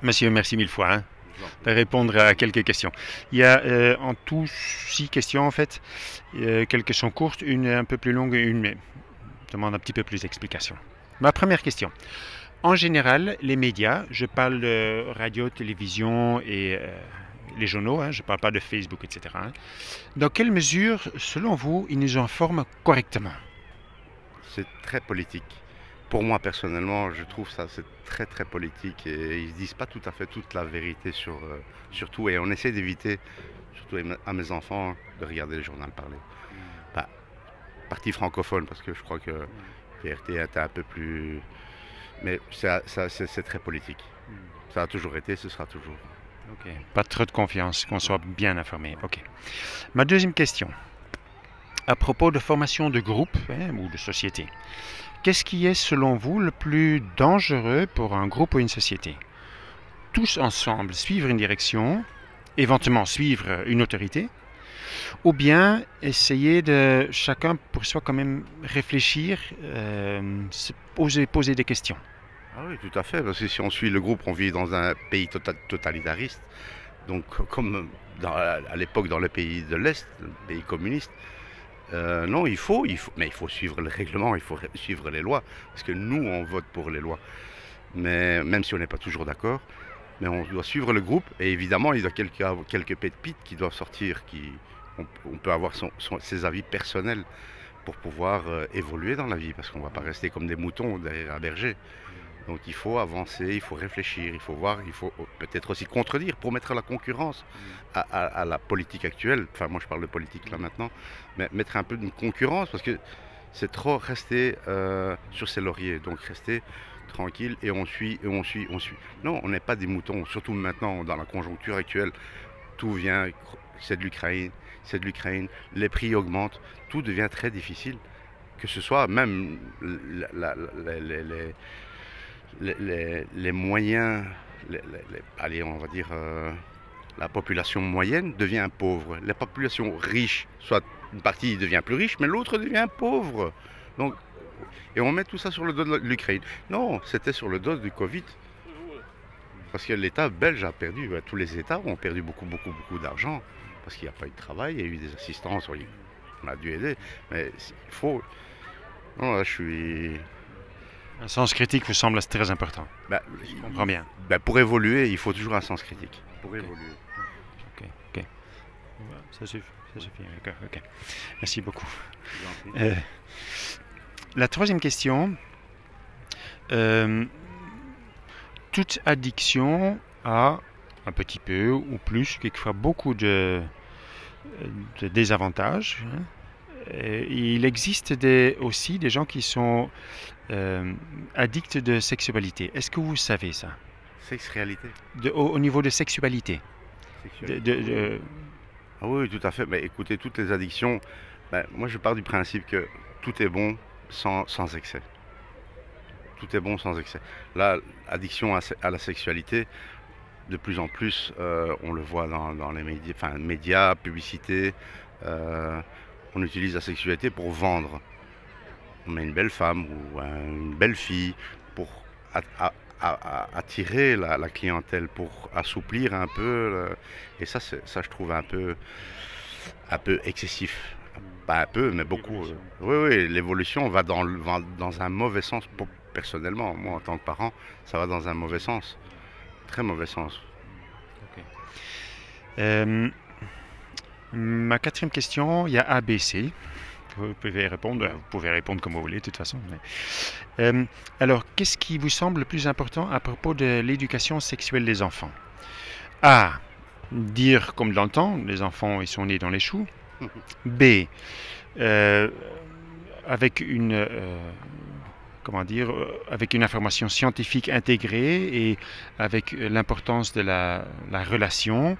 Monsieur, merci mille fois hein, Je vous en prie. de répondre à quelques questions. Il y a en tout 6 questions en fait. Quelques sont courtes, une un peu plus longue et une demande un petit peu plus d'explication. Ma première question. En général, les médias, je parle de radio, télévision et les journaux, hein, je ne parle pas de Facebook, etc. Hein. Dans quelle mesure, selon vous, ils nous informent correctement? C'est très politique. Pour moi, personnellement, je trouve ça c'est très très politique et ils disent pas tout à fait toute la vérité sur tout et on essaie d'éviter, surtout à mes enfants, de regarder le journal parler. Pas partie francophone parce que je crois que VRT était un peu plus, mais c'est très politique. Ça a toujours été, ce sera toujours. Ok. Pas trop de confiance, qu'on soit bien informé. Ok. Ma deuxième question. À propos de formation de groupe hein, ou de société, qu'est-ce qui est selon vous le plus dangereux pour un groupe ou une société? Tous ensemble suivre une direction, éventuellement suivre une autorité, ou bien essayer de chacun pour soi quand même réfléchir, se poser des questions. Ah oui, tout à fait, parce que si on suit le groupe, on vit dans un pays totalitariste. Donc, comme à l'époque dans les pays de l'Est, le pays communiste, non, mais il faut suivre le règlement, il faut suivre les lois, parce que nous, on vote pour les lois. Mais même si on n'est pas toujours d'accord, mais on doit suivre le groupe, et évidemment, il y a quelques pépites qui doivent sortir, on peut avoir ses avis personnels pour pouvoir évoluer dans la vie, parce qu'on ne va pas rester comme des moutons derrière un berger. Donc il faut avancer, il faut réfléchir, il faut voir, il faut peut-être aussi contredire pour mettre la concurrence à la politique actuelle. Enfin, moi je parle de politique là maintenant, mais mettre un peu de concurrence parce que c'est trop rester sur ses lauriers. Donc rester tranquille et on suit, et on suit, on suit. Non, on n'est pas des moutons, surtout maintenant dans la conjoncture actuelle. Tout vient, c'est de l'Ukraine, c'est de l'Ukraine, les prix augmentent, tout devient très difficile. Que ce soit même les moyens, allez, on va dire, la population moyenne devient pauvre. La population riche, soit une partie devient plus riche, mais l'autre devient pauvre. Donc, et on met tout ça sur le dos de l'Ukraine. Non, c'était sur le dos du Covid. Parce que l'État belge a perdu, tous les États ont perdu beaucoup, beaucoup, beaucoup d'argent. Parce qu'il n'y a pas eu de travail, il y a eu des assistances, oui, on a dû aider. Mais il faut. Non, là, je suis. Un sens critique vous semble très important. Bah, Je comprends bien. bah, pour évoluer, il faut toujours un sens critique. Pour Ok, évoluer. ok, ok. Ça suffit, ça suffit. Ok, ok. Merci beaucoup. Je vous en prie. Euh, la troisième question. Euh, toute addiction a un petit peu ou plus, quelquefois beaucoup de désavantages. Hein. Il existe aussi des gens qui sont addicts de sexualité. Est-ce que vous savez ça? Sexe, réalité, Au niveau de sexualité. De, sexualité. de- Oui, oui. de- Ah oui, tout à fait. Mais écoutez, toutes les addictions, ben, moi je pars du principe que tout est bon sans excès. Tout est bon sans excès. Là, addiction à la sexualité, de plus en plus, on le voit dans les médias, enfin, médias, publicités, euh, on utilise la sexualité pour vendre. On met une belle femme ou une belle fille pour attirer la clientèle, pour assouplir un peu. Et ça, ça, je trouve un peu excessif. Pas un peu, mais beaucoup. L'évolution. Oui, oui, l'évolution va dans un mauvais sens. Personnellement, moi en tant que parent, ça va dans un mauvais sens. Très mauvais sens. Ok. Euh, ma quatrième question, il y a ABC. Vous pouvez répondre comme vous voulez, de toute façon. Alors, qu'est-ce qui vous semble le plus important à propos de l'éducation sexuelle des enfants? A. Dire comme dans le temps, les enfants ils sont nés dans les choux. B. euh, avec une comment dire, avec une information scientifique intégrée et avec l'importance de la relation,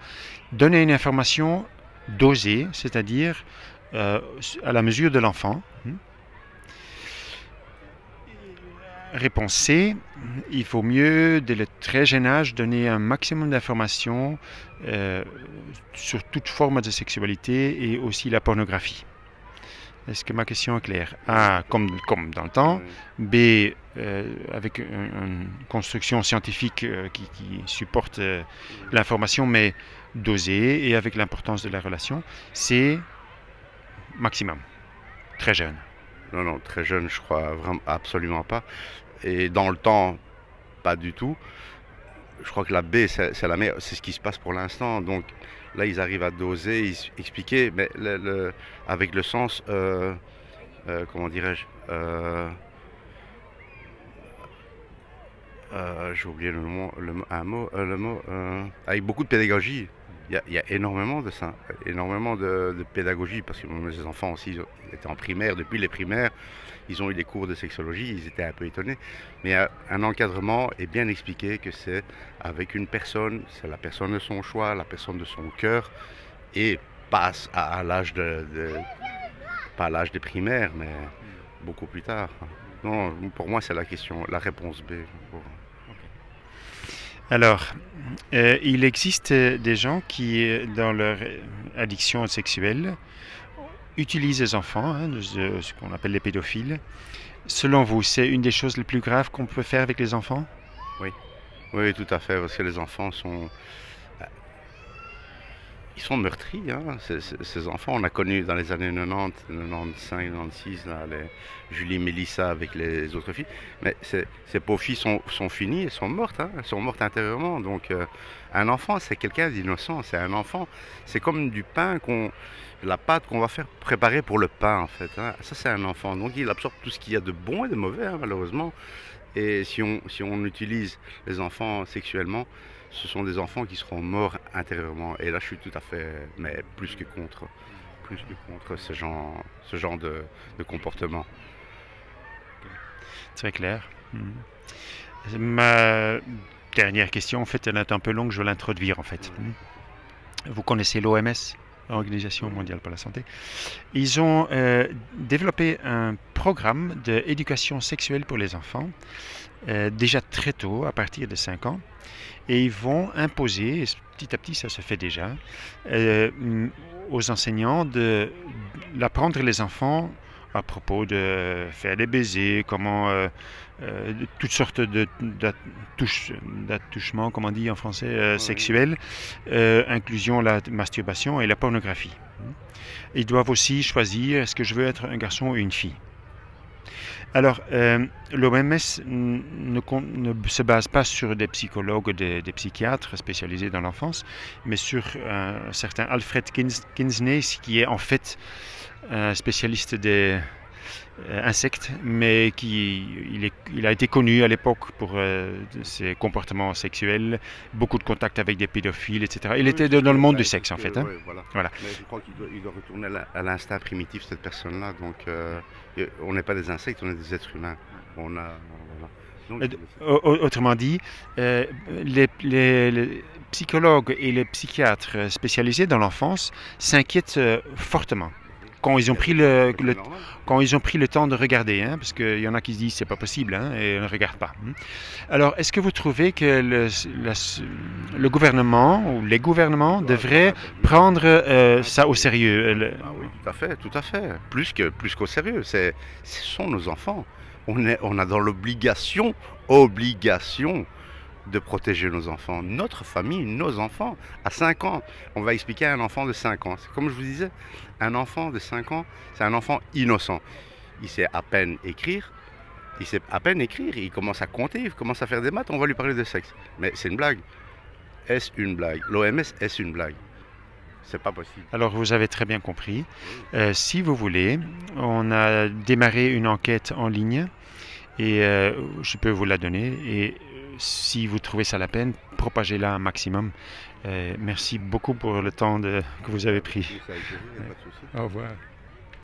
donner une information dosée, c'est-à-dire à la mesure de l'enfant. Réponse C, il faut mieux, dès le très jeune âge, donner un maximum d'informations sur toute forme de sexualité et aussi la pornographie. Est-ce que ma question est claire? A, comme dans le temps. Oui. B, avec une construction scientifique qui supporte l'information, mais dosée et avec l'importance de la relation. C, maximum. Très jeune. Non, non, très jeune, je crois vraiment absolument pas. Et dans le temps, pas du tout. Je crois que la B, c'est la meilleure, c'est ce qui se passe pour l'instant. Donc là, ils arrivent à doser, expliquer, mais avec le sens, comment dirais-je, j'ai oublié le mot, avec beaucoup de pédagogie. Il y a énormément de ça, énormément de pédagogie, parce que mes enfants aussi ils étaient en primaire, depuis les primaires, ils ont eu des cours de sexologie, ils étaient un peu étonnés. Mais un encadrement est bien expliqué que c'est avec une personne, c'est la personne de son choix, la personne de son cœur, et passe à l'âge pas à l'âge des primaires, mais beaucoup plus tard. Non, pour moi c'est la question, la réponse B. Alors, il existe des gens qui, dans leur addiction sexuelle, utilisent les enfants, hein, ce qu'on appelle les pédophiles. Selon vous, c'est une des choses les plus graves qu'on peut faire avec les enfants? Oui, oui, tout à fait, parce que les enfants sont, ils sont meurtris, hein, ces enfants. On a connu dans les années 90, 95, 96, là, Julie Mélissa avec les autres filles. Mais ces pauvres filles sont finies, elles sont mortes, hein, elles sont mortes intérieurement. Donc un enfant, c'est quelqu'un d'innocent, c'est un enfant. C'est comme du pain la pâte qu'on va faire préparer pour le pain, en fait, hein. Ça, c'est un enfant. Donc il absorbe tout ce qu'il y a de bon et de mauvais, hein, malheureusement. Et si on utilise les enfants sexuellement, ce sont des enfants qui seront morts intérieurement. Et là, je suis tout à fait, mais plus que contre ce genre de comportement. Très clair. Ma dernière question, en fait, elle est un peu longue, je vais l'introduire, en fait. Vous connaissez l'OMS, l'Organisation mondiale pour la santé. Ils ont développé un programme d'éducation sexuelle pour les enfants, déjà très tôt, à partir de 5 ans. Et ils vont imposer, et petit à petit ça se fait déjà, aux enseignants d'apprendre les enfants à propos de faire des baisers, comment toutes sortes d'attouchements, comment on dit en français, sexuels, inclusion la masturbation et la pornographie. Ils doivent aussi choisir est-ce que je veux être un garçon ou une fille. Alors, l'OMS ne se base pas sur des psychologues ou des psychiatres spécialisés dans l'enfance, mais sur un certain Alfred Kinsey, qui est en fait un spécialiste des insectes, mais il a été connu à l'époque pour ses comportements sexuels, beaucoup de contacts avec des pédophiles, etc. Il était dans le monde du sexe, en fait. Hein. Voilà. Mais je crois qu'il doit retourner à l'instinct primitif, cette personne-là. Donc, on n'est pas des insectes, on est des êtres humains. Autrement dit, les psychologues et les psychiatres spécialisés dans l'enfance s'inquiètent fortement quand ils ont pris quand ils ont pris le temps de regarder, hein, parce qu'il y en a qui se disent c'est pas possible, hein, et ne regardent pas. Alors, est-ce que vous trouvez que le gouvernement ou les gouvernements devraient prendre ça au sérieux? Oui, tout à fait. Plus qu'au sérieux. Ce sont nos enfants. On a dans l'obligation de protéger nos enfants, notre famille, nos enfants. À 5 ans, on va expliquer à un enfant de 5 ans. Comme je vous disais, un enfant de 5 ans, c'est un enfant innocent. Il sait à peine écrire, il commence à compter, il commence à faire des maths, on va lui parler de sexe. Mais c'est une blague. Est-ce une blague? L'OMS, est-ce une blague? C'est pas possible. Alors, vous avez très bien compris. Si vous voulez, on a démarré une enquête en ligne et je peux vous la donner. Et si vous trouvez ça la peine, propagez-la un maximum. Merci beaucoup pour le temps que vous avez pris. Ça a été, pas de souci. Au revoir.